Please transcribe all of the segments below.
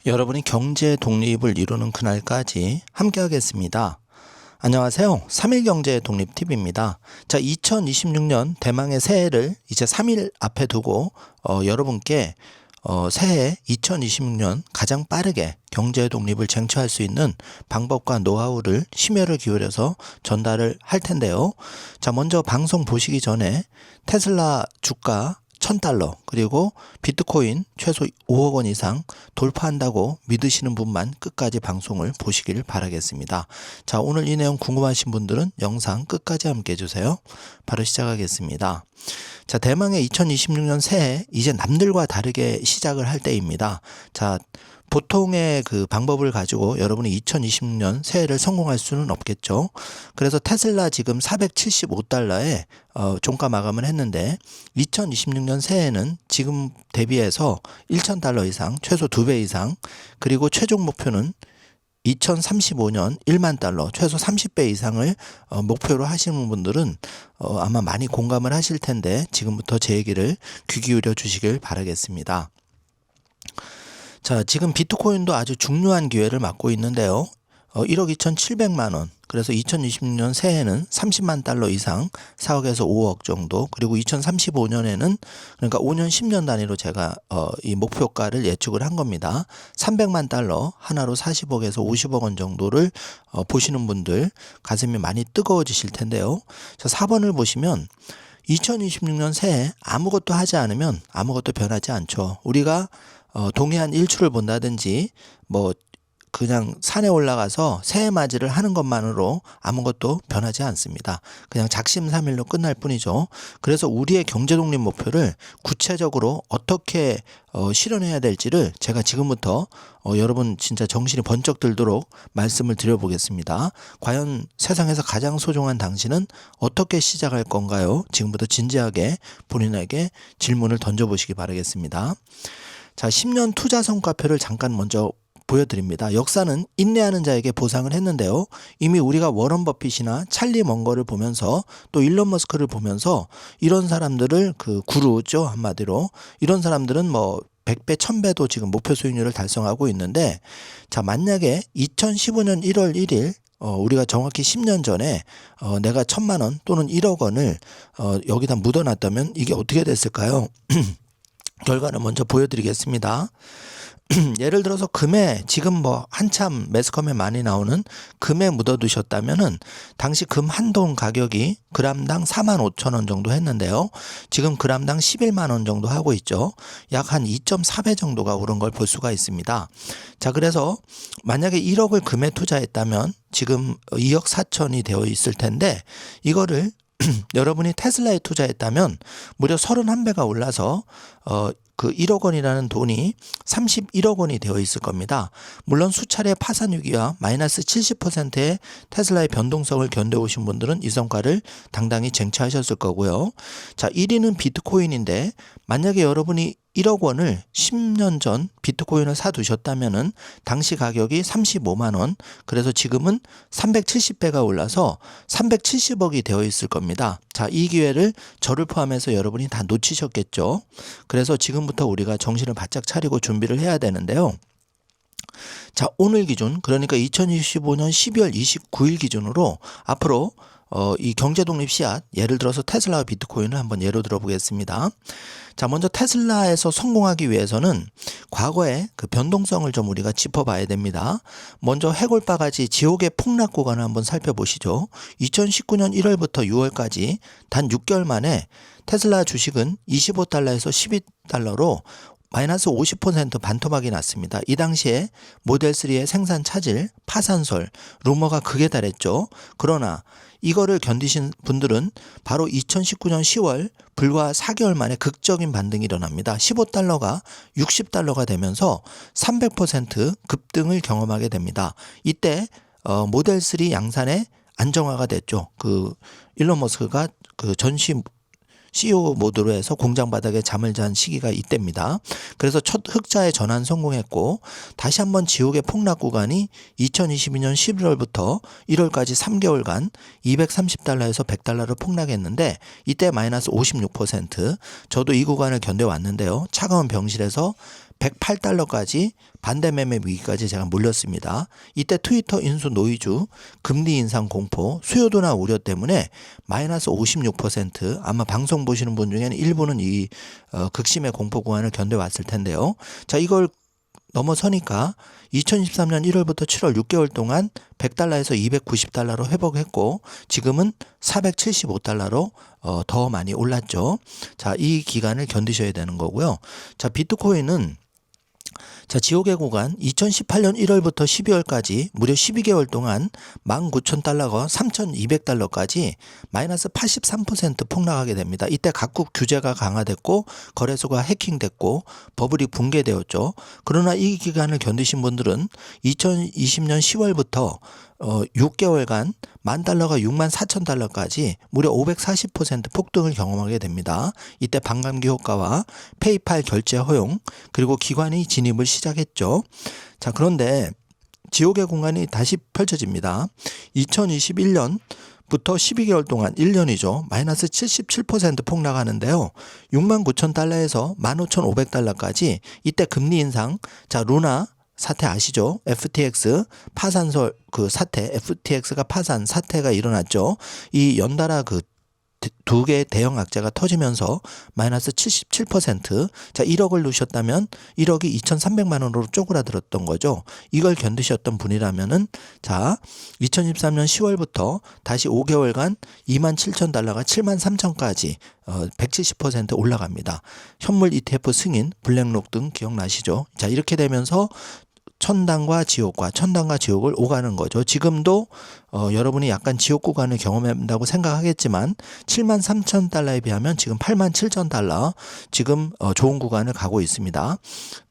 여러분이 경제 독립을 이루는 그날까지 함께 하겠습니다. 안녕하세요. 3일 경제 독립 TV입니다. 자, 2026년 대망의 새해를 이제 3일 앞에 두고 여러분께 새해 2026년 가장 빠르게 경제 독립을 쟁취할 수 있는 방법과 노하우를 심혈을 기울여서 전달을 할 텐데요. 자, 먼저 방송 보시기 전에 테슬라 주가 $1000 그리고 비트코인 최소 5억 원 이상 돌파한다고 믿으시는 분만 끝까지 방송을 보시길 바라겠습니다. 자, 오늘 이 내용 궁금하신 분들은 영상 끝까지 함께 해주세요. 바로 시작하겠습니다. 자, 대망의 2026년 새해 이제 남들과 다르게 시작을 할 때입니다. 자, 보통의 그 방법을 가지고 여러분이 2026년 새해를 성공할 수는 없겠죠. 그래서 테슬라 지금 $475에 종가 마감을 했는데 2026년 새해는 지금 대비해서 $1000 이상, 최소 2배 이상, 그리고 최종 목표는 2035년 $10,000,000, 최소 30배 이상을 목표로 하시는 분들은 아마 많이 공감을 하실 텐데 지금부터 제 얘기를 귀 기울여 주시길 바라겠습니다. 자, 지금 비트코인도 아주 중요한 기회를 맞고 있는데요. 1억 2,700만 원. 그래서 2026년 새해는 $300,000 이상, 4억에서 5억 정도. 그리고 2035년에는 그러니까 5년 10년 단위로 제가 이 목표가를 예측을 한 겁니다. $300,000 하나로 40억에서 50억 원 정도를 보시는 분들 가슴이 많이 뜨거워지실 텐데요. 자, 4번을 보시면 2026년 새해 아무것도 하지 않으면 아무것도 변하지 않죠. 우리가 동해안 일출을 본다든지 뭐 그냥 산에 올라가서 새해 맞이를 하는 것만으로 아무것도 변하지 않습니다. 그냥 작심삼일로 끝날 뿐이죠. 그래서 우리의 경제독립 목표를 구체적으로 어떻게 실현해야 될지를 제가 지금부터 여러분 진짜 정신이 번쩍 들도록 말씀을 드려보겠습니다. 과연 세상에서 가장 소중한 당신은 어떻게 시작할 건가요? 지금부터 진지하게 본인에게 질문을 던져보시기 바라겠습니다. 자, 10년 투자 성과표를 잠깐 먼저 보여드립니다. 역사는 인내하는 자에게 보상을 했는데요. 이미 우리가 워런 버핏이나 찰리 먼거를 보면서 또 일론 머스크를 보면서 이런 사람들을 그 구루죠, 한마디로. 이런 사람들은 뭐 100배, 1000배도 지금 목표 수익률을 달성하고 있는데, 자, 만약에 2015년 1월 1일 우리가 정확히 10년 전에 내가 1,000만 원 또는 1억 원을 여기다 묻어놨다면 이게 어떻게 됐을까요? 결과를 먼저 보여드리겠습니다. 예를 들어서 금에 지금 뭐 한참 매스컴에 많이 나오는 금에 묻어두셨다면은 당시 금 한 돈 가격이 그람당 45,000원 정도 했는데요. 지금 그람당 11만 원 정도 하고 있죠. 약 한 2.4배 정도가 오른 걸 볼 수가 있습니다. 자, 그래서 만약에 1억을 금에 투자했다면 지금 2억 4천이 되어 있을 텐데 이거를 여러분이 테슬라에 투자했다면 무려 31배가 올라서 그 1억 원이라는 돈이 31억 원이 되어 있을 겁니다. 물론 수차례 파산 위기와 마이너스 70%의 테슬라의 변동성을 견뎌오신 분들은 이 성과를 당당히 쟁취하셨을 거고요. 자, 1위는 비트코인인데 만약에 여러분이 1억 원을 10년 전 비트코인을 사두셨다면은 당시 가격이 35만 원, 그래서 지금은 370배가 올라서 370억이 되어 있을 겁니다. 자, 이 기회를 저를 포함해서 여러분이 다 놓치셨겠죠. 그래서 지금부터 우리가 정신을 바짝 차리고 준비를 해야 되는데요. 자, 오늘 기준, 그러니까 2025년 12월 29일 기준으로 앞으로 이 경제독립 씨앗, 예를 들어서 테슬라와 비트코인을 한번 예로 들어보겠습니다. 자, 먼저 테슬라에서 성공하기 위해서는 과거의 그 변동성을 좀 우리가 짚어봐야 됩니다. 먼저 해골바가지 지옥의 폭락 구간을 한번 살펴보시죠. 2019년 1월부터 6월까지 단 6개월 만에 테슬라 주식은 $25에서 $12로 마이너스 50% 반토막이 났습니다. 이 당시에 모델 3의 생산 차질, 파산설, 루머가 극에 달했죠. 그러나 이거를 견디신 분들은 바로 2019년 10월 불과 4개월 만에 극적인 반등이 일어납니다. $15가 $60가 되면서 300% 급등을 경험하게 됩니다. 이때 모델 3 양산의 안정화가 됐죠. 그 일론 머스크가 그 전시 CEO 모드로 해서 공장 바닥에 잠을 잔 시기가 이때입니다. 그래서 첫 흑자의 전환 성공했고 다시 한번 지옥의 폭락 구간이 2022년 11월부터 1월까지 3개월간 $230에서 $100로 폭락했는데 이때 마이너스 56%. 저도 이 구간을 견뎌왔는데요. 차가운 병실에서 108달러까지 반대 매매 위기까지 제가 몰렸습니다. 이때 트위터 인수 노이즈, 금리 인상 공포, 수요도나 우려 때문에 마이너스 56%, 아마 방송 보시는 분 중에는 일부는 이 극심의 공포 구간을 견뎌왔을 텐데요. 자, 이걸 넘어서니까 2023년 1월부터 7월 6개월 동안 100달러에서 290달러로 회복했고 지금은 475달러로 더 많이 올랐죠. 자, 이 기간을 견디셔야 되는 거고요. 자, 비트코인은 자, 지옥의 구간 2018년 1월부터 12월까지 무려 12개월 동안 19,000달러가 3,200달러까지 마이너스 83% 폭락하게 됩니다. 이때 각국 규제가 강화됐고 거래소가 해킹됐고 버블이 붕괴되었죠. 그러나 이 기간을 견디신 분들은 2020년 10월부터 6개월간 10,000달러가 64,000달러까지 무려 540% 폭등을 경험하게 됩니다. 이때 반감기 효과와 페이팔 결제 허용 그리고 기관이 진입을 시작했죠. 자, 그런데 지옥의 공간이 다시 펼쳐집니다. 2021년 부터 12개월 동안 1년이죠. 마이너스 77% 폭락하는데요. 69,000달러에서 15,500달러까지 이때 금리 인상, 자, 루나 사태 아시죠? FTX 파산설 그 사태, FTX가 파산 사태가 일어났죠. 이 연달아 그 두 개의 대형 악재가 터지면서 마이너스 77%, 자, 1억을 넣으셨다면 1억이 2,300만 원으로 쪼그라들었던 거죠. 이걸 견디셨던 분이라면은 자, 2023년 10월부터 다시 5개월간 27,000달러가 73,000까지 170% 올라갑니다. 현물 ETF 승인, 블랙록 등 기억나시죠? 자, 이렇게 되면서 천당과 지옥을 오가는 거죠. 지금도 여러분이 약간 지옥 구간을 경험한다고 생각하겠지만 73,000달러에 비하면 지금 87,000달러 지금 좋은 구간을 가고 있습니다.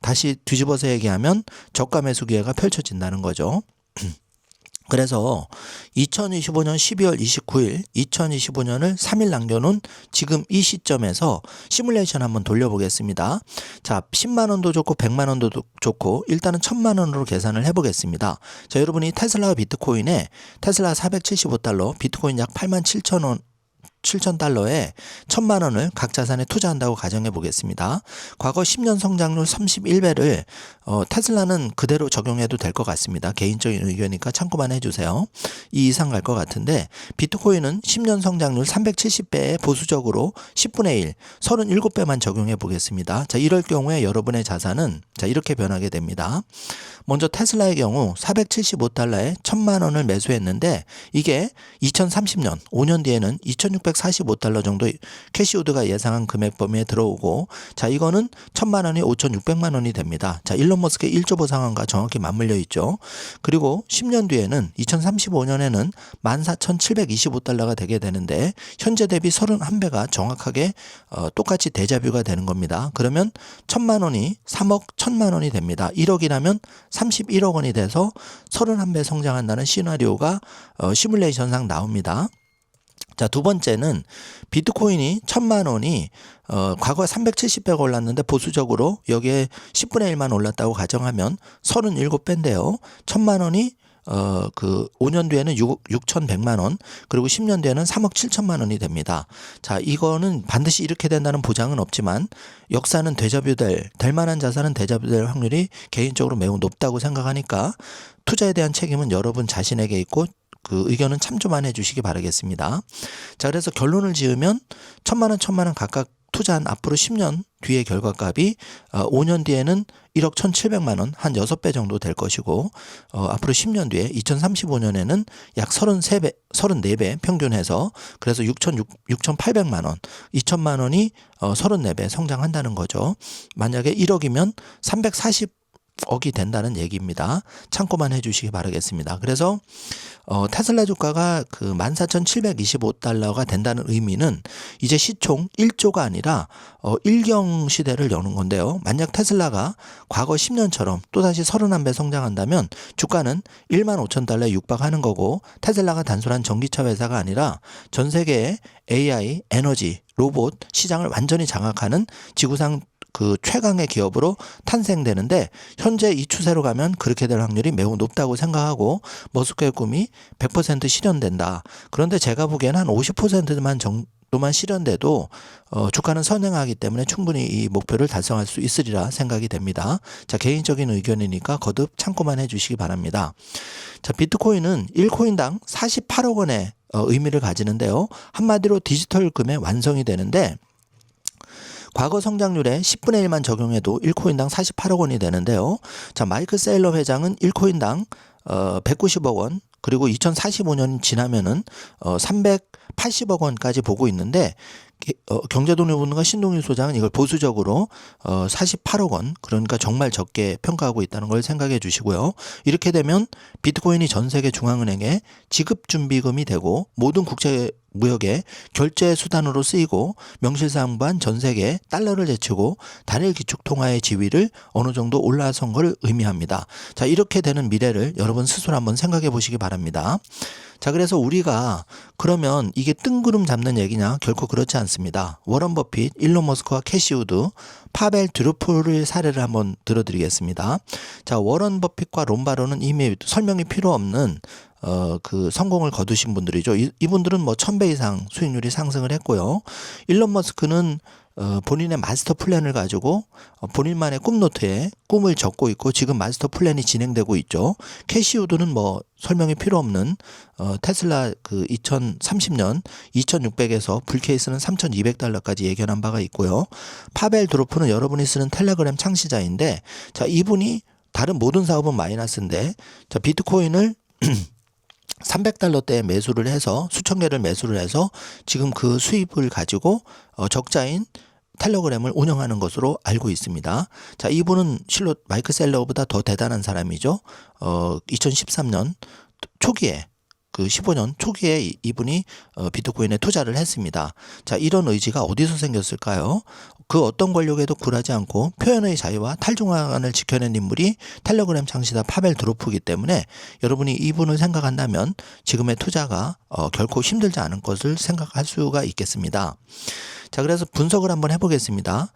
다시 뒤집어서 얘기하면 저가 매수 기회가 펼쳐진다는 거죠. 그래서 2025년 12월 29일 2025년을 3일 남겨놓은 지금 이 시점에서 시뮬레이션 한번 돌려보겠습니다. 자, 10만 원도 좋고 100만 원도 좋고 일단은 1,000만 원으로 계산을 해보겠습니다. 자, 여러분이 테슬라와 비트코인에 테슬라 475달러, 비트코인 약 87,000원 7,000달러에 1,000만 원을 각 자산에 투자한다고 가정해 보겠습니다. 과거 10년 성장률 31배를 테슬라는 그대로 적용해도 될 것 같습니다. 개인적인 의견이니까 참고만 해주세요. 이 이상 갈 것 같은데 비트코인은 10년 성장률 370배에 보수적으로 10분의 1, 37배만 적용해 보겠습니다. 자, 이럴 경우에 여러분의 자산은 자, 이렇게 변하게 됩니다. 먼저 테슬라의 경우 475달러에 1,000만 원을 매수했는데 이게 2030년 5년 뒤에는 2,645달러 정도 캐시우드가 예상한 금액 범위에 들어오고 자, 이거는 1,000만 원이 5,600만 원이 됩니다. 자, 일론 머스크의 1조 상황과 정확히 맞물려 있죠. 그리고 10년 뒤에는 2035년에는 14,725달러가 되게 되는데 현재 대비 31배가 정확하게 똑같이 데자뷰가 되는 겁니다. 그러면 1,000만 원이 3억 1,000만 원이 됩니다. 1억이라면 31억 원이 돼서 31배 성장한다는 시나리오가 시뮬레이션상 나옵니다. 자, 두 번째는 비트코인이 1,000만 원이 과거 370배가 올랐는데 보수적으로 여기에 10분의 1만 올랐다고 가정하면 37배인데요. 1,000만 원이 그 5년 뒤에는 6,100만 원, 그리고 10년 뒤에는 3억 7천만 원이 됩니다. 자, 이거는 반드시 이렇게 된다는 보장은 없지만 역사는 될 만한 자산은 데자뷰될 확률이 개인적으로 매우 높다고 생각하니까 투자에 대한 책임은 여러분 자신에게 있고 그 의견은 참조만 해주시기 바라겠습니다. 자, 그래서 결론을 지으면 1,000만 원 각각 투자한 앞으로 10년 뒤의 결과값이 5년 뒤에는 1억 1,700만 원, 한 6배 정도 될 것이고 앞으로 10년 뒤에 2035년에는 약 34배 평균해서 그래서 6,800만 원, 2,000만 원이 34배 성장한다는 거죠. 만약에 1억이면 340억이 된다는 얘기입니다. 참고만 해주시기 바라겠습니다. 그래서 테슬라 주가가 그 14,725달러가 된다는 의미는 이제 시총 1조가 아니라 일경 시대를 여는 건데요. 만약 테슬라가 과거 10년처럼 또다시 31배 성장한다면 주가는 15,000달러에 육박하는 거고 테슬라가 단순한 전기차 회사가 아니라 전 세계의 AI, 에너지, 로봇 시장을 완전히 장악하는 지구상 그 최강의 기업으로 탄생되는데 현재 이 추세로 가면 그렇게 될 확률이 매우 높다고 생각하고 머스크의 꿈이 100% 실현된다. 그런데 제가 보기에는 한 50%만 정도만 실현돼도 주가는 선행하기 때문에 충분히 이 목표를 달성할 수 있으리라 생각이 됩니다. 자, 개인적인 의견이니까 거듭 참고만 해주시기 바랍니다. 자, 비트코인은 1코인당 48억 원의 의미를 가지는데요. 한마디로 디지털 금의 완성이 되는데 과거 성장률의 10분의 1만 적용해도 1코인당 48억 원이 되는데요. 자, 마이크 세일러 회장은 1코인당 190억 원, 그리고 2045년 지나면은 380억 원까지 보고 있는데 경제독립운동가 신동일 소장은 이걸 보수적으로 48억 원, 그러니까 정말 적게 평가하고 있다는 걸 생각해 주시고요. 이렇게 되면 비트코인이 전 세계 중앙은행에 지급준비금이 되고 모든 국제 무역의 결제 수단으로 쓰이고 명실상부한 전 세계 달러를 제치고 단일 기축 통화의 지위를 어느 정도 올라선 걸 의미합니다. 자, 이렇게 되는 미래를 여러분 스스로 한번 생각해 보시기 바랍니다. 자, 그래서 우리가 그러면 이게 뜬구름 잡는 얘기냐? 결코 그렇지 않습니다. 워런 버핏, 일론 머스크와 캐시 우드, 파벨 드루프를 사례를 한번 들어드리겠습니다. 자, 워런 버핏과 롬바로는 이미 설명이 필요 없는 그 성공을 거두신 분들이죠. 이분들은 뭐 1000배 이상 수익률이 상승을 했고요. 일론 머스크는 본인의 마스터 플랜을 가지고 본인만의 꿈노트에 꿈을 적고 있고 지금 마스터 플랜이 진행되고 있죠. 캐시 우드는 뭐 설명이 필요 없는 테슬라 그 2030년 2600에서 불케이스는 3200달러까지 예견한 바가 있고요. 파벨 드로프는 여러분이 쓰는 텔레그램 창시자인데, 자, 이분이 다른 모든 사업은 마이너스인데, 자, 비트코인을 300달러대에 매수를 해서 수천 개를 매수를 해서 지금 그 수입을 가지고 적자인 텔레그램을 운영하는 것으로 알고 있습니다. 자, 이분은 실로 마이크 셀러보다 더 대단한 사람이죠. 2013년 초기에 그 15년 초기에 이분이 비트코인에 투자를 했습니다. 자, 이런 의지가 어디서 생겼을까요? 그 어떤 권력에도 굴하지 않고 표현의 자유와 탈중앙안을 지켜낸 인물이 텔레그램 창시자 파벨 드로프이기 때문에 여러분이 이분을 생각한다면 지금의 투자가 결코 힘들지 않은 것을 생각할 수가 있겠습니다. 자, 그래서 분석을 한번 해보겠습니다.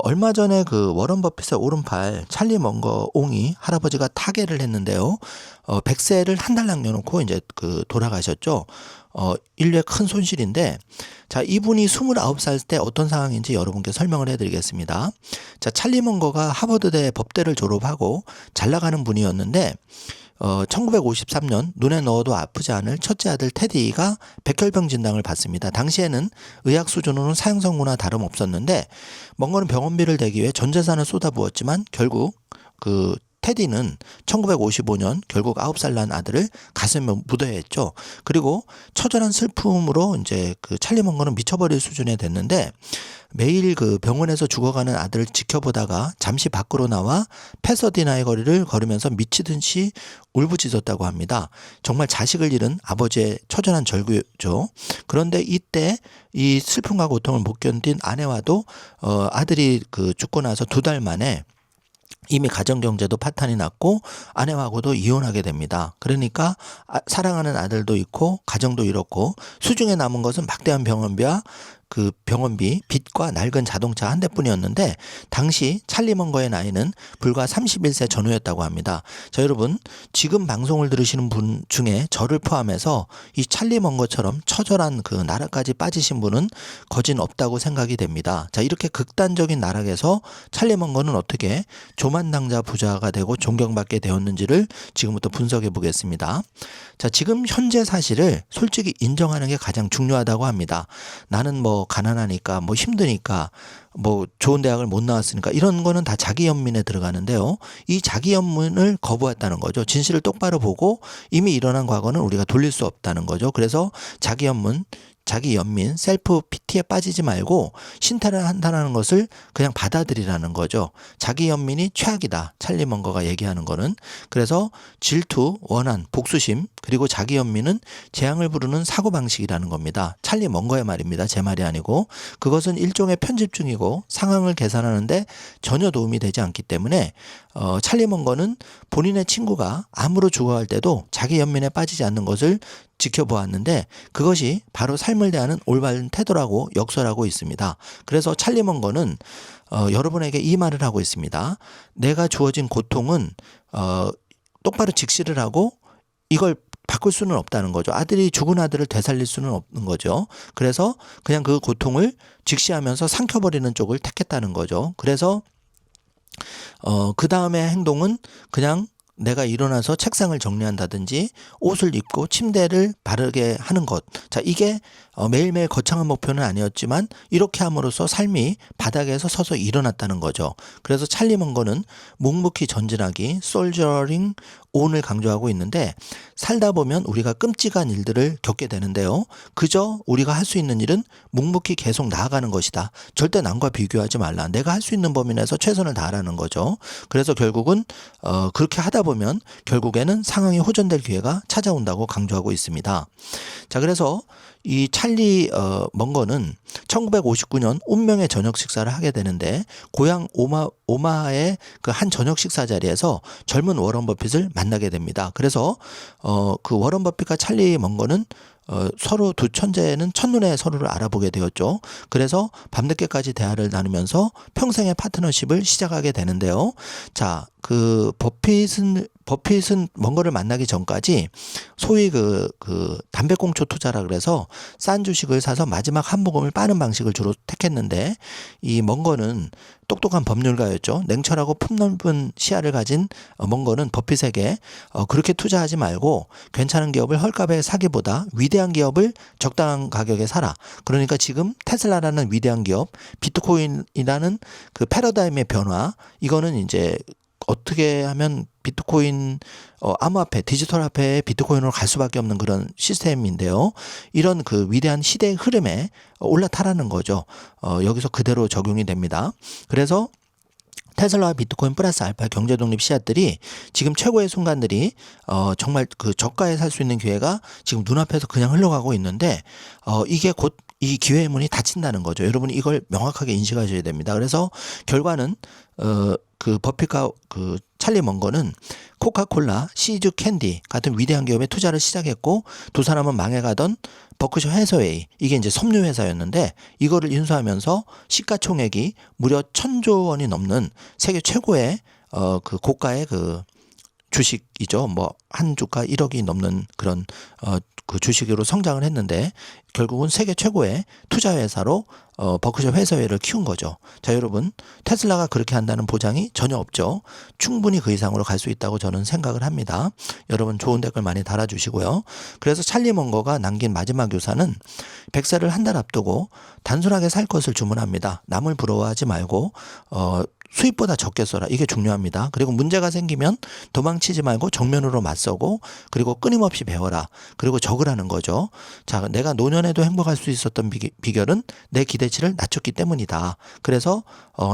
얼마 전에 그 워런 버핏의 오른팔 찰리 먼거 옹이 할아버지가 타계를 했는데요. 100세를 한 달 남겨놓고 이제 그 돌아가셨죠. 인류의 큰 손실인데, 자, 이분이 29살 때 어떤 상황인지 여러분께 설명을 해드리겠습니다. 자, 찰리 먼거가 하버드대 법대를 졸업하고 잘 나가는 분이었는데 1953년 눈에 넣어도 아프지 않을 첫째 아들 테디가 백혈병 진단을 받습니다. 당시에는 의학 수준으로는 사형선고나 다름없었는데 먼거는 병원비를 대기 위해 전 재산을 쏟아부었지만 결국 그 테디는 1955년 결국 9살 난 아들을 가슴에 묻어야 했죠. 그리고 처절한 슬픔으로 이제 그 찰리 먼거는 미쳐버릴 수준에 됐는데 매일 그 병원에서 죽어가는 아들을 지켜보다가 잠시 밖으로 나와 패서디나의 거리를 걸으면서 미치듯이 울부짖었다고 합니다. 정말 자식을 잃은 아버지의 처절한 절규죠. 그런데 이때 이 슬픔과 고통을 못 견딘 아내와도 아들이 그 죽고 나서 2달 만에 이미 가정경제도 파탄이 났고 아내하고도 이혼하게 됩니다. 그러니까 사랑하는 아들도 잃고 가정도 잃었고 수중에 남은 것은 막대한 병원비와 그 병원비, 빚과 낡은 자동차 한 대뿐이었는데 당시 찰리 먼거의 나이는 불과 31세 전후였다고 합니다. 자, 여러분 지금 방송을 들으시는 분 중에 저를 포함해서 이 찰리 먼거처럼 처절한 그 나락까지 빠지신 분은 거진 없다고 생각이 됩니다. 자, 이렇게 극단적인 나락에서 찰리 먼거는 어떻게 조만당자 부자가 되고 존경받게 되었는지를 지금부터 분석해 보겠습니다. 자, 지금 현재 사실을 솔직히 인정하는 게 가장 중요하다고 합니다. 나는 뭐 가난하니까 뭐 힘드니까 뭐 좋은 대학을 못 나왔으니까 이런 거는 다 자기 연민에 들어가는데요. 이 자기 연민을 거부했다는 거죠. 진실을 똑바로 보고 이미 일어난 과거는 우리가 돌릴 수 없다는 거죠. 그래서 자기 연민, 자기 연민, 셀프 피티에 빠지지 말고 신탈을 한다는 것을 그냥 받아들이라는 거죠. 자기 연민이 최악이다. 찰리 먼거가 얘기하는 거는. 그래서 질투, 원한, 복수심, 그리고 자기 연민은 재앙을 부르는 사고방식이라는 겁니다. 찰리 먼거의 말입니다. 제 말이 아니고. 그것은 일종의 편집중이고 상황을 계산하는데 전혀 도움이 되지 않기 때문에 찰리 먼거는 본인의 친구가 암으로 죽어갈 때도 자기 연민에 빠지지 않는 것을 지켜보았는데 그것이 바로 삶을 대하는 올바른 태도라고 역설하고 있습니다. 그래서 찰리 먼거는 여러분에게 이 말을 하고 있습니다. 내가 주어진 고통은 똑바로 직시를 하고 이걸 바꿀 수는 없다는 거죠. 아들이 죽은 아들을 되살릴 수는 없는 거죠. 그래서 그냥 그 고통을 직시하면서 삼켜버리는 쪽을 택했다는 거죠. 그래서 그 다음에 행동은 그냥 내가 일어나서 책상을 정리한다든지 옷을 입고 침대를 바르게 하는 것. 자, 이게 매일매일 거창한 목표는 아니었지만 이렇게 함으로써 삶이 바닥에서 서서 일어났다는 거죠. 그래서 찰리 먼거는 묵묵히 전진하기, 솔저링 온을 강조하고 있는데 살다 보면 우리가 끔찍한 일들을 겪게 되는데요. 그저 우리가 할 수 있는 일은 묵묵히 계속 나아가는 것이다. 절대 남과 비교하지 말라. 내가 할 수 있는 범위 내에서 최선을 다하라는 거죠. 그래서 결국은 그렇게 하다 보면 결국에는 상황이 호전될 기회가 찾아온다고 강조하고 있습니다. 자, 그래서 이 찰리 먼거는 1959년 운명의 저녁 식사를 하게 되는데 고향 오마하의 그 한 저녁 식사 자리에서 젊은 워런 버핏을 만나게 됩니다. 그래서 그 워런 버핏과 찰리 먼거는 서로 두 천재는 첫눈에 서로를 알아보게 되었죠. 그래서 밤늦게까지 대화를 나누면서 평생의 파트너십을 시작하게 되는데요. 자, 그 버핏은 먼거를 만나기 전까지 소위 그 담배꽁초 투자라 그래서 싼 주식을 사서 마지막 한 모금을 빠는 방식을 주로 택했는데 이 먼거는 똑똑한 법률가였죠. 냉철하고 품넓은 시야를 가진 먼거는 버핏에게 그렇게 투자하지 말고 괜찮은 기업을 헐값에 사기보다 위대한 기업을 적당한 가격에 사라. 그러니까 지금 테슬라라는 위대한 기업, 비트코인이라는 그 패러다임의 변화, 이거는 이제 어떻게 하면 비트코인 암호화폐, 디지털 화폐의 비트코인으로 갈 수밖에 없는 그런 시스템인데요. 이런 그 위대한 시대의 흐름에 올라타라는 거죠. 여기서 그대로 적용이 됩니다. 그래서 테슬라와 비트코인 플러스 알파 경제 독립 씨앗들이 지금 최고의 순간들이 정말 그 저가에 살 수 있는 기회가 지금 눈앞에서 그냥 흘러가고 있는데 이게 곧 이 기회의 문이 닫힌다는 거죠. 여러분 이걸 명확하게 인식하셔야 됩니다. 그래서 결과는 그 버핏과 그 찰리 먼거는 코카콜라, 시즈 캔디 같은 위대한 기업에 투자를 시작했고 두 사람은 망해가던 버크셔 해서웨이, 이게 이제 섬유 회사였는데 이거를 인수하면서 시가총액이 무려 1,000조 원이 넘는 세계 최고의 그 고가의 그 주식이죠. 뭐 한 주가 1억이 넘는 그런 그 주식으로 성장을 했는데 결국은 세계 최고의 투자 회사로 버크셔 해서웨이를 키운 거죠. 자, 여러분 테슬라가 그렇게 한다는 보장이 전혀 없죠. 충분히 그 이상으로 갈 수 있다고 저는 생각을 합니다. 여러분 좋은 댓글 많이 달아주시고요. 그래서 찰리 먼거가 남긴 마지막 유산은 100세를 한 달 앞두고 단순하게 살 것을 주문합니다. 남을 부러워하지 말고 수입보다 적게 써라. 이게 중요합니다. 그리고 문제가 생기면 도망치지 말고 정면으로 맞서고 그리고 끊임없이 배워라. 그리고 적으라는 거죠. 자, 내가 노년에도 행복할 수 있었던 비결은 내 기대치를 낮췄기 때문이다. 그래서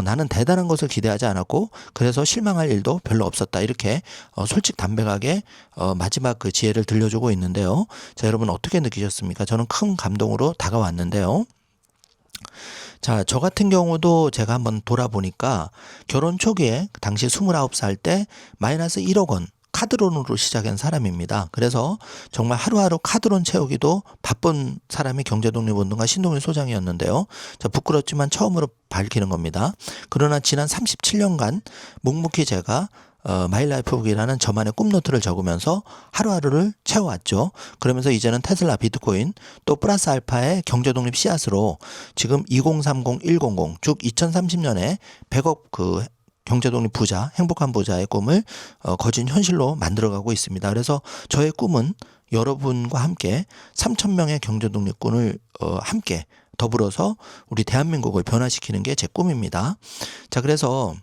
나는 대단한 것을 기대하지 않았고 그래서 실망할 일도 별로 없었다. 이렇게 솔직담백하게 마지막 그 지혜를 들려주고 있는데요. 자, 여러분 어떻게 느끼셨습니까? 저는 큰 감동으로 다가왔는데요. 자, 저 같은 경우도 제가 한번 돌아보니까 결혼 초기에 당시 29살 때 마이너스 1억 원 카드론으로 시작한 사람입니다. 그래서 정말 하루하루 카드론 채우기도 바쁜 사람이 경제독립운동가 신동일 소장이었는데요. 자, 부끄럽지만 처음으로 밝히는 겁니다. 그러나 지난 37년간 묵묵히 제가 마일라이프북이라는 저만의 꿈노트를 적으면서 하루하루를 채워왔죠. 그러면서 이제는 테슬라, 비트코인 또 플러스 알파의 경제독립 씨앗으로 지금 2030, 100, 즉 2030년에 100억 그 경제독립 부자, 행복한 부자의 꿈을 거진 현실로 만들어가고 있습니다. 그래서 저의 꿈은 여러분과 함께 3,000명의 경제독립군을 함께 더불어서 우리 대한민국을 변화시키는 게 제 꿈입니다. 자, 그래서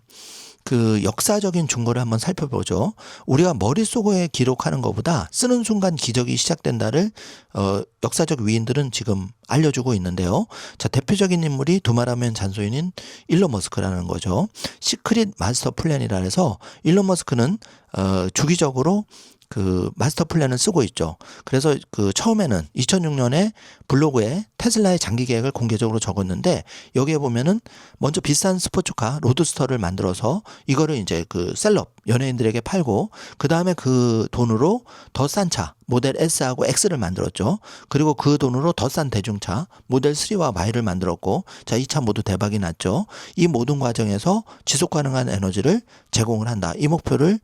그 역사적인 증거를 한번 살펴보죠. 우리가 머릿속에 기록하는 것보다 쓰는 순간 기적이 시작된다를 역사적 위인들은 지금 알려주고 있는데요. 자, 대표적인 인물이 두말하면 잔소인인 일론 머스크라는 거죠. 시크릿 마스터 플랜이라 해서 일론 머스크는 주기적으로 그 마스터 플랜을 쓰고 있죠. 그래서 그 처음에는 2006년에 블로그에 테슬라의 장기 계획을 공개적으로 적었는데 여기에 보면은 먼저 비싼 스포츠카 로드스터를 만들어서 이거를 이제 그 셀럽 연예인들에게 팔고 그 다음에 그 돈으로 더 싼 차 모델 S하고 X를 만들었죠. 그리고 그 돈으로 더 싼 대중차 모델 3와 Y를 만들었고 자, 이 차 모두 대박이 났죠. 이 모든 과정에서 지속 가능한 에너지를 제공을 한다. 이 목표를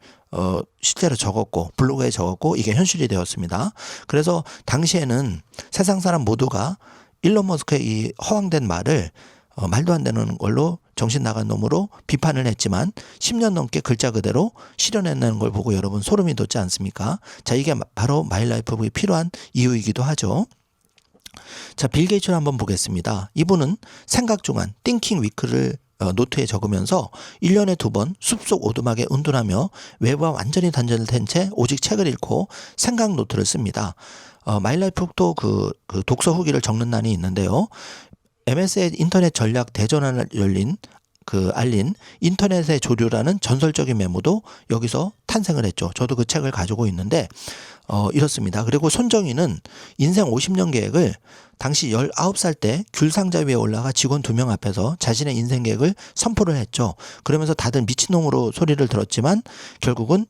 실제로 적었고 블로그에 적었고 이게 현실이 되었습니다. 그래서 당시에는 세상 사람 모두가 일론 머스크의 이 허황된 말을 말도 안 되는 걸로 정신 나간 놈으로 비판을 했지만 10년 넘게 글자 그대로 실현해내는 걸 보고 여러분 소름이 돋지 않습니까? 자, 이게 바로 마일라이프북이 필요한 이유이기도 하죠. 자, 빌 게이츠를 한번 보겠습니다. 이분은 생각 중한 띵킹 위크를 노트에 적으면서 1년에 2번 숲속 오두막에 운둔하며 외부와 완전히 단절된 채 오직 책을 읽고 생각 노트를 씁니다. 마일라이프북도 그 독서 후기를 적는 난이 있는데요. MS의 인터넷 전략 대전환을 알린 인터넷의 조류라는 전설적인 메모도 여기서 탄생을 했죠. 저도 그 책을 가지고 있는데 이렇습니다. 그리고 손정희는 인생 50년 계획을 당시 19살 때 귤 상자 위에 올라가 직원 2명 앞에서 자신의 인생 계획을 선포를 했죠. 그러면서 다들 미친놈으로 소리를 들었지만 결국은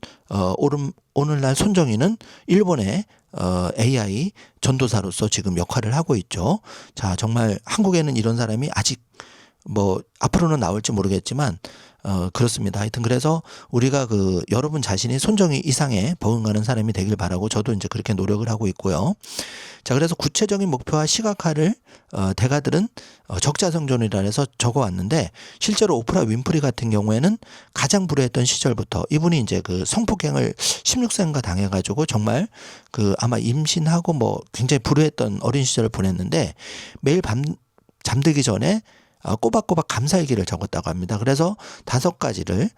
오늘날 손정희는 일본의 AI 전도사로서 지금 역할을 하고 있죠. 자, 정말 한국에는 이런 사람이 아직 앞으로는 나올지 모르겠지만 그렇습니다. 하여튼 그래서 우리가 여러분 자신이 손정희 이상의 버금가는 사람이 되길 바라고 저도 이제 그렇게 노력을 하고 있고요. 자, 그래서 구체적인 목표와 시각화를 대가들은 적자생존이라 해서 적어왔는데 실제로 오프라 윈프리 같은 경우에는 가장 불우했던 시절부터 이분이 이제 성폭행을 16세인가 당해가지고 정말 아마 임신하고 굉장히 불우했던 어린 시절을 보냈는데 매일 밤 잠들기 전에 꼬박꼬박 감사일기를 적었다고 합니다. 그래서 5가지를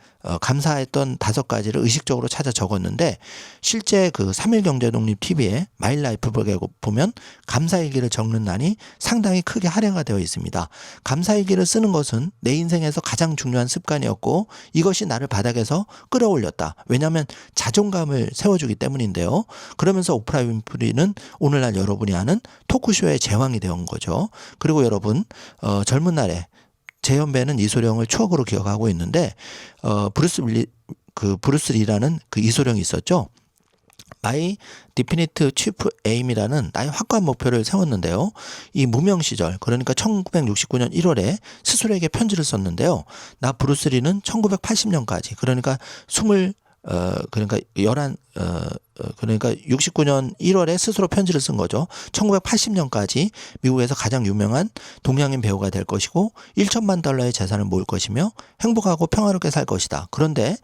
감사했던 5가지를 의식적으로 찾아 적었는데 실제 3.1경제독립TV의 마일라이프북에 보면 감사일기를 적는 난이 상당히 크게 할애가 되어 있습니다. 감사일기를 쓰는 것은 내 인생에서 가장 중요한 습관이었고 이것이 나를 바닥에서 끌어올렸다. 왜냐하면 자존감을 세워주기 때문인데요. 그러면서 오프라 윈프리는 오늘날 여러분이 아는 토크쇼의 제왕이 되온 거죠. 그리고 여러분 젊은 날에 제 연배는 이소룡을 추억으로 기억하고 있는데 브루스 리라는 이소룡이 있었죠. 마이 디피니트 치프 에임이라는 나의 확고한 목표를 세웠는데요. 이 무명 시절 그러니까 1969년 1월에 스스로에게 편지를 썼는데요. 나 브루스 리는 1980년까지 그러니까 69년 1월에 스스로 편지를 쓴 거죠. 1980년까지 미국에서 가장 유명한 동양인 배우가 될 것이고 1천만 달러의 재산을 모을 것이며 행복하고 평화롭게 살 것이다. 그런데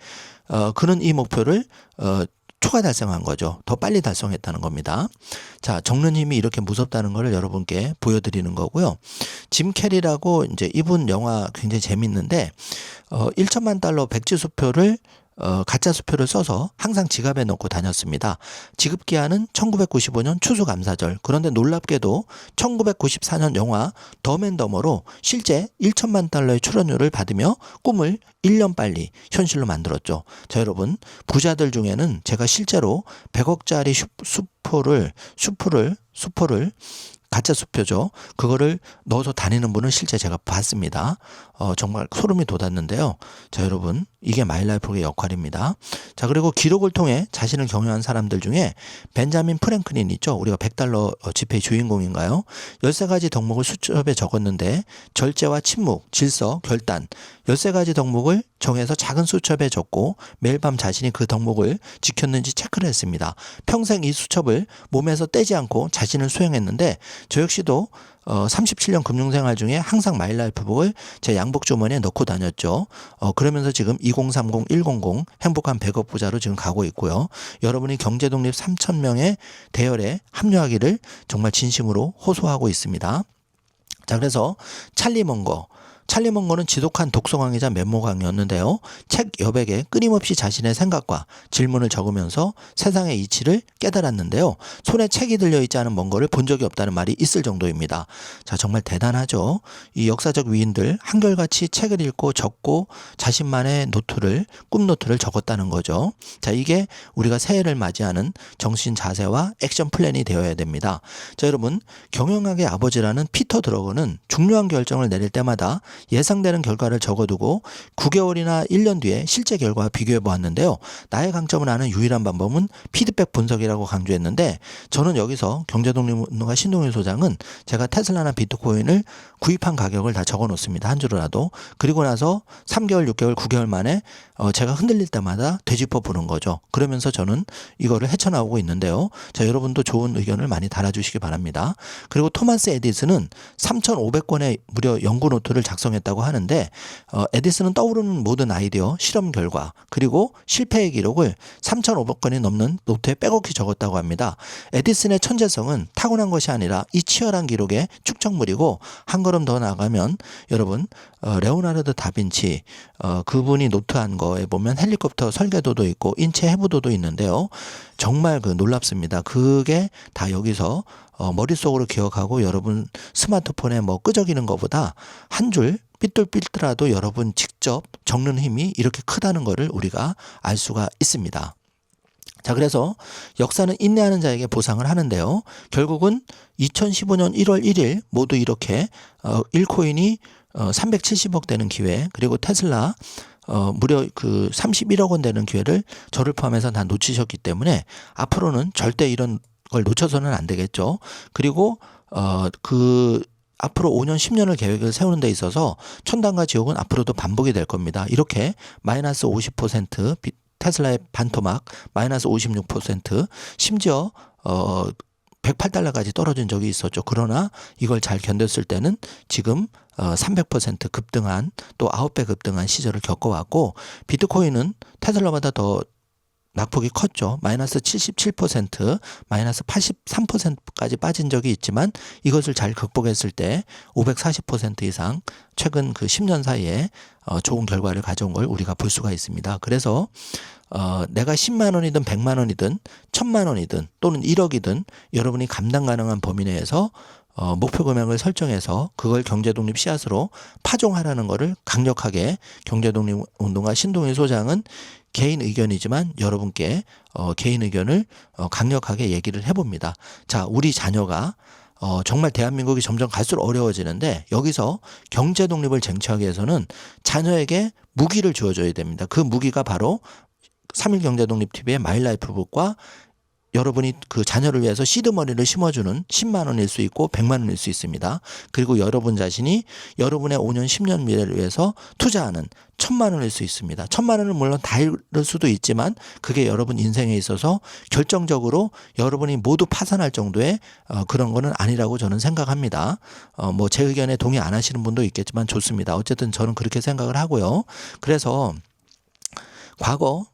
그는 이 목표를 초과 달성한 거죠. 더 빨리 달성했다는 겁니다. 자, 적는 힘이 이렇게 무섭다는 걸 여러분께 보여드리는 거고요. 짐 캐리라고 이제 이분 영화 굉장히 재밌는데 1천만 달러 백지 수표를 가짜 수표를 써서 항상 지갑에 넣고 다녔습니다. 지급 기한은 1995년 추수감사절. 그런데 놀랍게도 1994년 영화 덤앤더머로 실제 1천만 달러의 출연료를 받으며 꿈을 1년 빨리 현실로 만들었죠. 자, 여러분 부자들 중에는 제가 실제로 100억짜리 수표를 가짜 수표죠. 그거를 넣어서 다니는 분을 실제 제가 봤습니다. 정말 소름이 돋았는데요. 자, 여러분 이게 마일라이프의 역할입니다. 자, 그리고 기록을 통해 자신을 경영한 사람들 중에 벤자민 프랭클린 있죠. 우리가 100달러 지폐의 주인공인가요? 13가지 덕목을 수첩에 적었는데 절제와 침묵, 질서, 결단 13가지 덕목을 정해서 작은 수첩에 적고 매일 밤 자신이 그 덕목을 지켰는지 체크를 했습니다. 평생 이 수첩을 몸에서 떼지 않고 자신을 수행했는데 저 역시도 37년 금융생활 중에 항상 마일라이프북을 제 양복 주머니에 넣고 다녔죠. 그러면서 지금 2030, 100 행복한 100억 부자로 지금 가고 있고요. 여러분이 경제독립 3,000명의 대열에 합류하기를 정말 진심으로 호소하고 있습니다. 자, 그래서 찰리 먼거는 지독한 독서광이자 메모광이었는데요. 책 여백에 끊임없이 자신의 생각과 질문을 적으면서 세상의 이치를 깨달았는데요. 손에 책이 들려있지 않은 먼거를 본 적이 없다는 말이 있을 정도입니다. 자, 정말 대단하죠. 이 역사적 위인들 한결같이 책을 읽고 적고 자신만의 꿈노트를 적었다는 거죠. 자, 이게 우리가 새해를 맞이하는 정신 자세와 액션 플랜이 되어야 됩니다. 자, 여러분 경영학의 아버지라는 피터 드러거는 중요한 결정을 내릴 때마다 예상되는 결과를 적어두고 9개월이나 1년 뒤에 실제 결과와 비교해 보았는데요. 나의 강점을 아는 유일한 방법은 피드백 분석이라고 강조했는데, 저는 여기서 경제독립운동가 신동일 소장은 제가 테슬라나 비트코인을 구입한 가격을 다 적어 놓습니다. 한 줄로라도. 그리고 나서 3개월, 6개월, 9개월 만에 제가 흔들릴 때마다 되짚어 보는 거죠. 그러면서 저는 이거를 헤쳐나오고 있는데요. 자, 여러분도 좋은 의견을 많이 달아주시기 바랍니다. 그리고 토마스 에디슨은 3,500권의 무려 연구 노트를 작성했다고 하는데, 에디슨은 떠오르는 모든 아이디어, 실험 결과, 그리고 실패의 기록을 3,500권이 넘는 노트에 빼곡히 적었다고 합니다. 에디슨의 천재성은 타고난 것이 아니라 이 치열한 기록의 축적물이고, 한 걸음 더 나가면 여러분, 레오나르도 다빈치, 그분이 노트한 거에 보면 헬리콥터 설계도도 있고 인체 해부도도 있는데요. 정말 놀랍습니다. 그게 다 여기서 머릿속으로 기억하고 여러분 스마트폰에 뭐 끄적이는 것보다 한 줄 삐뚤삐뚤하도 여러분 직접 적는 힘이 이렇게 크다는 것을 우리가 알 수가 있습니다. 자, 그래서 역사는 인내하는 자에게 보상을 하는데요. 결국은 2015년 1월 1일 모두 이렇게 1코인이 370억 되는 기회, 그리고 테슬라 무려 31억 원 되는 기회를 저를 포함해서 다 놓치셨기 때문에 앞으로는 절대 이런 걸 놓쳐서는 안 되겠죠. 그리고 앞으로 5년, 10년을 계획을 세우는 데 있어서 천당과 지옥은 앞으로도 반복이 될 겁니다. 이렇게 마이너스 50%, 테슬라의 반토막 마이너스 56%, 심지어 108달러까지 떨어진 적이 있었죠. 그러나 이걸 잘 견뎠을 때는 지금 300% 급등한, 또 9배 급등한 시절을 겪어왔고, 비트코인은 테슬라보다 더 낙폭이 컸죠. 마이너스 77%, 마이너스 83%까지 빠진 적이 있지만 이것을 잘 극복했을 때 540% 이상 최근 10년 사이에 좋은 결과를 가져온 걸 우리가 볼 수가 있습니다. 그래서 내가 10만 원이든 100만 원이든 1000만 원이든 또는 1억이든 여러분이 감당 가능한 범위 내에서 목표 금액을 설정해서 그걸 경제독립 씨앗으로 파종하라는 것을 강력하게 경제독립운동가 신동일 소장은 개인 의견이지만 여러분께 개인 의견을 강력하게 얘기를 해봅니다. 자, 우리 자녀가 정말 대한민국이 점점 갈수록 어려워지는데, 여기서 경제 독립을 쟁취하기 위해서는 자녀에게 무기를 주어줘야 됩니다. 그 무기가 바로 3일 경제독립TV의 마이라이프북과 여러분이 그 자녀를 위해서 시드머니를 심어주는 10만 원일 수 있고 100만 원일 수 있습니다. 그리고 여러분 자신이 여러분의 5년, 10년 미래를 위해서 투자하는 1000만 원일 수 있습니다. 1000만 원은 물론 다 잃을 수도 있지만 그게 여러분 인생에 있어서 결정적으로 여러분이 모두 파산할 정도의 그런 거는 아니라고 저는 생각합니다. 뭐 제 의견에 동의 안 하시는 분도 있겠지만 좋습니다. 어쨌든 저는 그렇게 생각을 하고요. 그래서 과거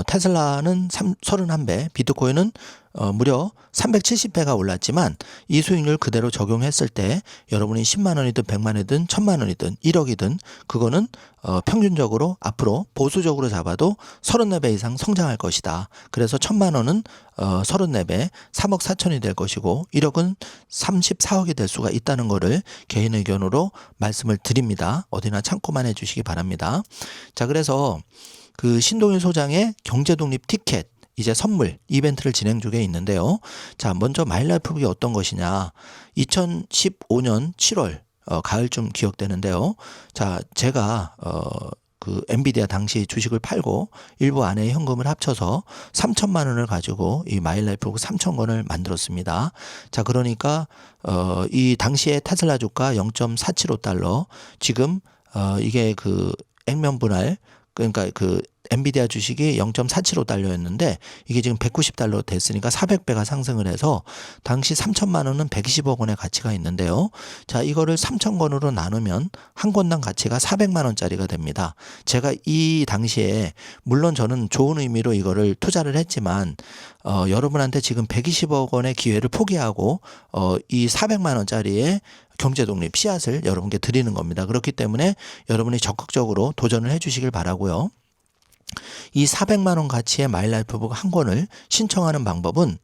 테슬라는 31배, 비트코인은 무려 370배가 올랐지만 이 수익률 그대로 적용했을 때 여러분이 10만 원이든 100만 원이든 1000만 원이든 1억이든 그거는 평균적으로 앞으로 보수적으로 잡아도 34배 이상 성장할 것이다. 그래서 1000만 원은 34배 3억 4천이 될 것이고 1억은 34억이 될 수가 있다는 거를 개인 의견으로 말씀을 드립니다. 어디나 참고만 해 주시기 바랍니다. 자, 그래서 신동일 소장의 경제독립 티켓 이제 선물 이벤트를 진행 중에 있는데요. 자, 먼저 마일라이프북이 어떤 것이냐. 2015년 7월 가을쯤 기억되는데요. 자, 제가 엔비디아 당시 주식을 팔고 일부 안에 현금을 합쳐서 3천만 원을 가지고 이 마일라이프북 3,000권을 만들었습니다. 자, 그러니까 이 당시에 테슬라 주가 0.475달러, 지금 이게 액면 분할, 그러니까 엔비디아 주식이 0.475달러였는데 이게 지금 190달러 됐으니까 400배가 상승을 해서 당시 3천만 원은 120억 원의 가치가 있는데요. 자, 이거를 3,000권으로 나누면 한 권당 가치가 400만 원짜리가 됩니다. 제가 이 당시에 물론 저는 좋은 의미로 이거를 투자를 했지만 여러분한테 지금 120억 원의 기회를 포기하고 이 400만 원짜리의 경제독립 씨앗을 여러분께 드리는 겁니다. 그렇기 때문에 여러분이 적극적으로 도전을 해 주시길 바라고요. 이 400만 원 가치의 마일라이프북 한 권을 신청하는 방법은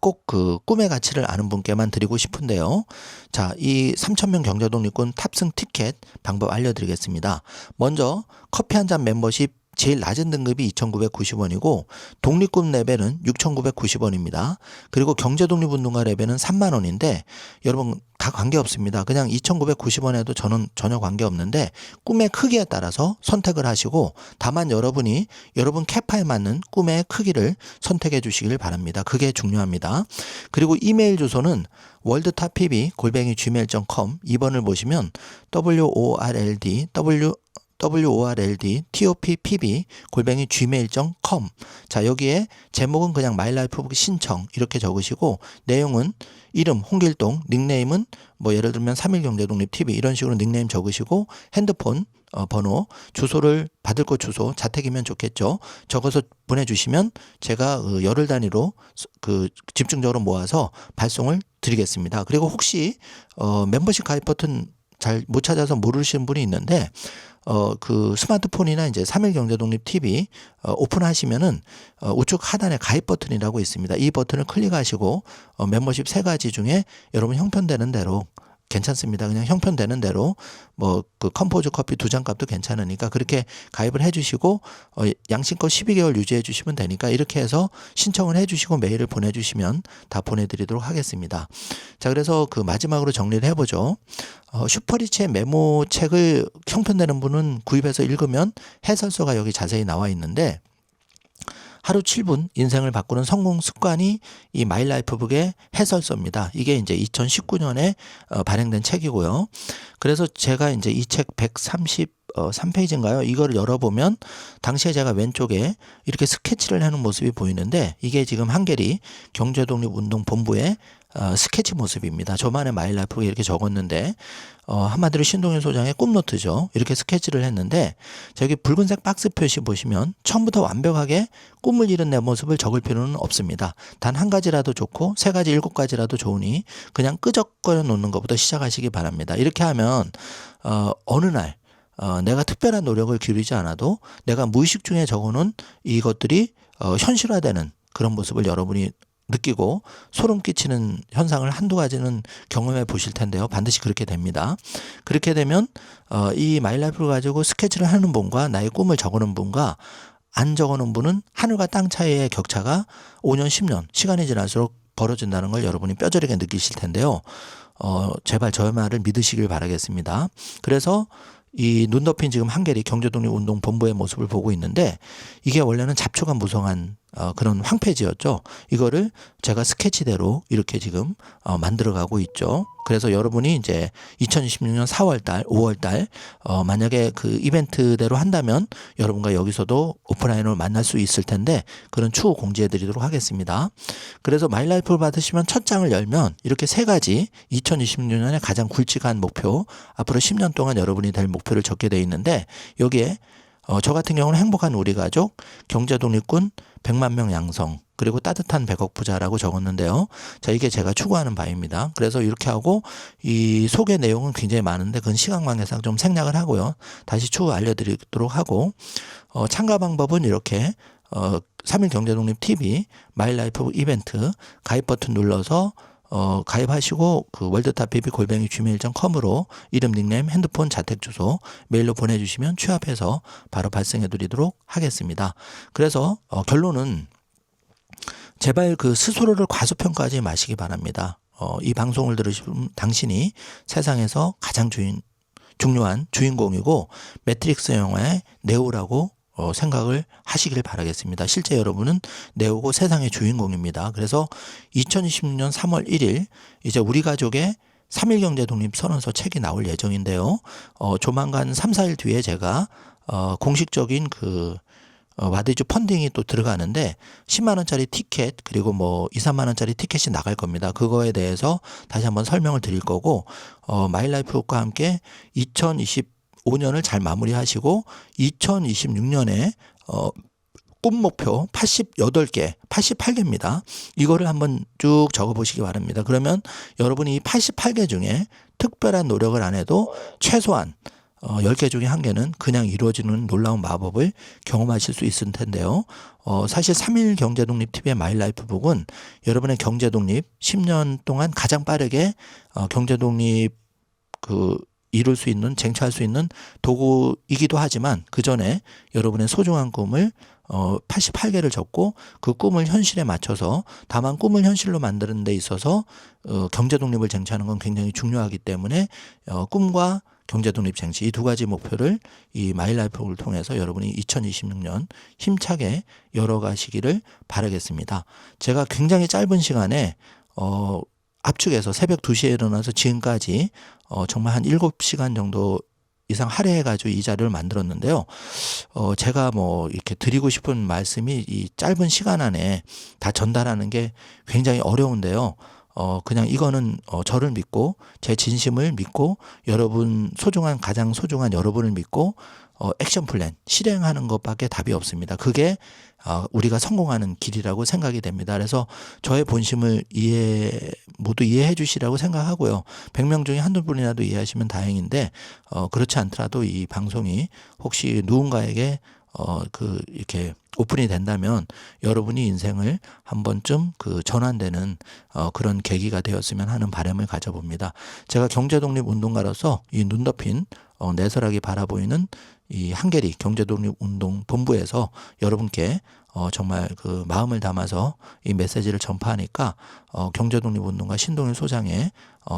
꼭 꿈의 가치를 아는 분께만 드리고 싶은데요. 자, 이 3,000명 경제독립군 탑승 티켓 방법 알려드리겠습니다. 먼저 커피 한 잔 멤버십 제일 낮은 등급이 2,990원이고 독립금 레벨은 6,990원입니다. 그리고 경제독립운동가 레벨은 3만 원인데 여러분 다 관계없습니다. 그냥 2,990원에도 저는 전혀 관계없는데 꿈의 크기에 따라서 선택을 하시고 다만 여러분이 여러분 캐파에 맞는 꿈의 크기를 선택해 주시길 바랍니다. 그게 중요합니다. 그리고 이메일 주소는 worldtoptv@gmail.com 2번을 보시면 worldtoppb@gmail.com. 자, 여기에 제목은 그냥 마이라이프북 신청 이렇게 적으시고 내용은 이름 홍길동, 닉네임은 뭐 예를 들면 3.1경제독립TV 이런 식으로 닉네임 적으시고 핸드폰 번호, 주소를 받을 곳 주소, 자택이면 좋겠죠. 적어서 보내주시면 제가 열흘 단위로 집중적으로 모아서 발송을 드리겠습니다. 그리고 혹시 멤버십 가입 버튼 잘 못 찾아서 모르시는 분이 있는데 그 스마트폰이나 이제 3.1경제독립TV 오픈하시면은 우측 하단에 가입 버튼이라고 있습니다. 이 버튼을 클릭하시고 멤버십 3가지 중에 여러분 형편되는 대로 괜찮습니다. 그냥 형편되는 대로 뭐 그 컴포즈 커피 2잔 값도 괜찮으니까 그렇게 가입을 해주시고 양심껏 12개월 유지해 주시면 되니까 이렇게 해서 신청을 해주시고 메일을 보내주시면 다 보내드리도록 하겠습니다. 자, 그래서 그 마지막으로 정리를 해보죠. 슈퍼리치의 메모책을 형편되는 분은 구입해서 읽으면 해설서가 여기 자세히 나와 있는데 하루 7분 인생을 바꾸는 성공 습관이 이 마이라이프북의 해설서입니다. 이게 이제 2019년에 발행된 책이고요. 그래서 제가 이제 이 책 133페이지인가요? 이거를 열어보면 당시에 제가 왼쪽에 이렇게 스케치를 해놓은 모습이 보이는데 이게 지금 한겨레 경제독립운동본부의 스케치 모습입니다. 저만의 마이라이프에 이렇게 적었는데 한마디로 신동현 소장의 꿈노트죠. 이렇게 스케치를 했는데 저기 붉은색 박스 표시 보시면 처음부터 완벽하게 꿈을 이룬 내 모습을 적을 필요는 없습니다. 단 한 가지라도 좋고 3가지 7가지라도 좋으니 그냥 끄적거려 놓는 것부터 시작하시기 바랍니다. 이렇게 하면 어느 날 내가 특별한 노력을 기울이지 않아도 내가 무의식 중에 적어놓은 이것들이 현실화되는 그런 모습을 여러분이 느끼고 소름 끼치는 현상을 한두 가지는 경험해 보실 텐데요. 반드시 그렇게 됩니다. 그렇게 되면 이 마이라이프를 가지고 스케치를 하는 분과 나의 꿈을 적어놓은 분과 안 적어놓은 분은 하늘과 땅 차이의 격차가 5년, 10년 시간이 지날수록 벌어진다는 걸 여러분이 뼈저리게 느끼실 텐데요. 제발 저의 말을 믿으시길 바라겠습니다. 그래서 이 눈 덮인 지금 한겨레 경제독립운동본부의 모습을 보고 있는데 이게 원래는 잡초가 무성한 그런 황폐지였죠. 이거를 제가 스케치대로 이렇게 지금 만들어가고 있죠. 그래서 여러분이 이제 2026년 4월달, 5월달 만약에 그 이벤트대로 한다면 여러분과 여기서도 오프라인으로 만날 수 있을 텐데 그런 추후 공지해드리도록 하겠습니다. 그래서 마이라이프를 받으시면 첫 장을 열면 이렇게 3가지 2026년에 가장 굵직한 목표, 앞으로 10년 동안 여러분이 될 목표를 적게 되어 있는데 여기에 저 같은 경우는 행복한 우리 가족, 경제독립군 100만 명 양성, 그리고 따뜻한 100억 부자라고 적었는데요. 자, 이게 제가 추구하는 바입니다. 그래서 이렇게 하고 이 소개 내용은 굉장히 많은데 그건 시간 관계상 좀 생략을 하고요. 다시 추후 알려드리도록 하고 참가 방법은 이렇게 3.1경제독립TV 마이라이프 이벤트 가입 버튼 눌러서 가입하시고 그 worldtoptv@gmail.com으로 이름, 닉네임, 핸드폰, 자택 주소 메일로 보내주시면 취합해서 바로 발송해 드리도록 하겠습니다. 그래서 결론은 제발 그 스스로를 과소평가하지 마시기 바랍니다. 이 방송을 들으시면 당신이 세상에서 가장 중요한 주인공이고 매트릭스 영화의 네오라고 생각을 하시길 바라겠습니다. 실제 여러분은 네오고 세상의 주인공입니다. 그래서 2026년 3월 1일 이제 우리 가족의 3.1경제독립선언서 책이 나올 예정인데요. 조만간 3, 4일 뒤에 제가 공식적인 그 와디즈 펀딩이 또 들어가는데 10만 원짜리 티켓 그리고 뭐 2, 3만 원짜리 티켓이 나갈 겁니다. 그거에 대해서 다시 한번 설명을 드릴 거고 마이라이프과 함께 2025년을 잘 마무리하시고 2026년에 꿈 목표 88개, 88개입니다. 이거를 한번 쭉 적어보시기 바랍니다. 그러면 여러분이 이 88개 중에 특별한 노력을 안 해도 최소한 10개 중에 1개는 그냥 이루어지는 놀라운 마법을 경험하실 수 있을 텐데요. 사실 3.1경제독립TV의 마이라이프북은 여러분의 경제독립 10년 동안 가장 빠르게 경제독립 이룰 수 있는, 쟁취할 수 있는 도구이기도 하지만 그 전에 여러분의 소중한 꿈을 88개를 적고 그 꿈을 현실에 맞춰서, 다만 꿈을 현실로 만드는 데 있어서 경제 독립을 쟁취하는 건 굉장히 중요하기 때문에 꿈과 경제 독립 쟁취, 이 두 가지 목표를 이 마이라이프를 통해서 여러분이 2026년 힘차게 열어가시기를 바라겠습니다. 제가 굉장히 짧은 시간에 압축해서 새벽 2시에 일어나서 지금까지 정말 한 7시간 정도 이상 할애해가지고 이 자료를 만들었는데요. 제가 뭐 이렇게 드리고 싶은 말씀이 이 짧은 시간 안에 다 전달하는 게 굉장히 어려운데요. 그냥 이거는 저를 믿고 제 진심을 믿고 여러분 가장 소중한 여러분을 믿고 액션 플랜 실행하는 것밖에 답이 없습니다. 그게 우리가 성공하는 길이라고 생각이 됩니다. 그래서 저의 본심을 모두 이해해 주시라고 생각하고요. 100명 중에 한두 분이라도 이해하시면 다행인데 그렇지 않더라도 이 방송이 혹시 누군가에게 이렇게 오픈이 된다면 여러분이 인생을 한 번쯤 전환되는 그런 계기가 되었으면 하는 바람을 가져봅니다. 제가 경제독립운동가로서 이 눈 덮인 내설하게 바라보이는 이 한계리 경제독립운동 본부에서 여러분께 정말 그 마음을 담아서 이 메시지를 전파하니까 경제독립운동가 신동일 소장의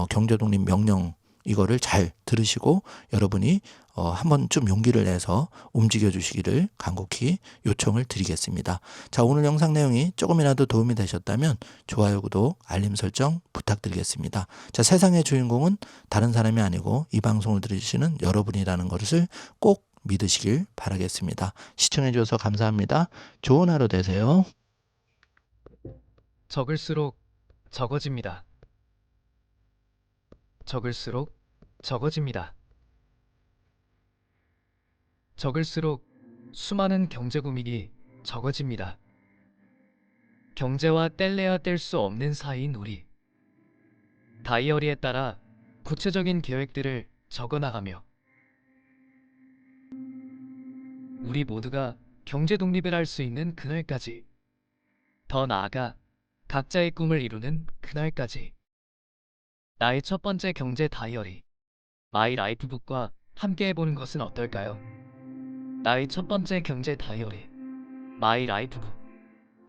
경제독립 명령, 이거를 잘 들으시고 여러분이 한 번쯤 용기를 내서 움직여 주시기를 간곡히 요청을 드리겠습니다. 자, 오늘 영상 내용이 조금이라도 도움이 되셨다면 좋아요, 구독, 알림 설정 부탁드리겠습니다. 자, 세상의 주인공은 다른 사람이 아니고 이 방송을 들으시는 여러분이라는 것을 꼭 믿으시길 바라겠습니다. 시청해 주셔서 감사합니다. 좋은 하루 되세요. 적을수록 적어집니다. 적을수록 적어집니다. 적을수록 수많은 경제고민이 적어집니다. 경제와 뗄래야 뗄 수 없는 사이인 우리. 다이어리에 따라 구체적인 계획들을 적어나가며 우리 모두가 경제 독립을 할 수 있는 그날까지, 더 나아가 각자의 꿈을 이루는 그날까지 나의 첫 번째 경제 다이어리 마이 라이프북과 함께 해보는 것은 어떨까요? 나의 첫 번째 경제 다이어리 마이 라이프북.